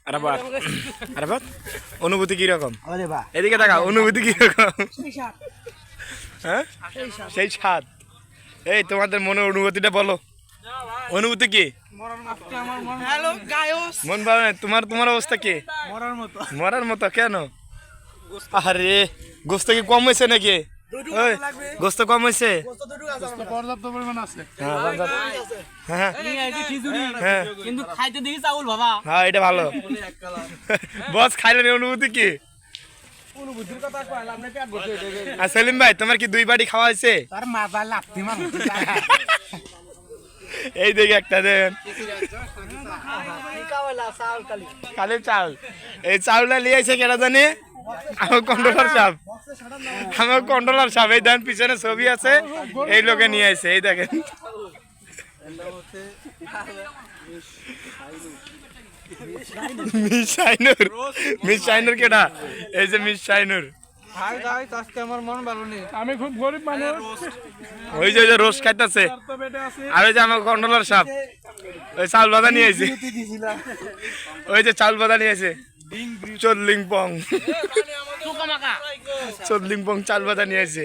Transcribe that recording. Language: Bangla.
আরাফাত আরাফাত অনুভূতি কি রকম? এদিকে দেখা, অনুভূতি কি রকম? হ্যাঁ সেই স্বাদ। এই তোমাদের মনের অনুভূতিটা বলো, অনুভূতি কি? মন ভালো না তোমার? তোমার অবস্থা কি? মরার মতো কেন? আরে গোস্ত কি কম হয়েছে নাকি? গোস্ত কম হয়েছে? পর্যাপ্ত পরিমাণ আছে। হ্যাঁ হ্যাঁ কিন্তু খাইতে দেখি চাউল বাবা। হ্যাঁ এটা ভালো। বস খাইলেন, অনুভূতি কি? আর সেলিম ভাই তোমার কি 2 বাটি খাওয়া হয়েছে? এই দেখি একটা দেন কালি চাল। এই চাউলটা নিয়ে এসে কেনা জানি আমার কন্ট্রোলার সাহেব, আমার কন্ট্রোলার সাহেব। এই দেন পিছনে ছবি আছে, এই লোকে নিয়ে আসে। এই দেখেন মিস শাইনুর, মিস শাইনুর কেডা? এই যে মিস শাইনুর। আমি খুব গরিব মানুষ। ওই যে রোজ খাইতেছে। আর ওই যে আমার কন্ট্রোলার সাহেব ওই চাউল বাদা নিয়ে আইছে। ওই যে চাউল বাদা নিয়ে আইছে, চদলিং পং, চদলিং পং চাউল বাদা নিয়ে আইছে।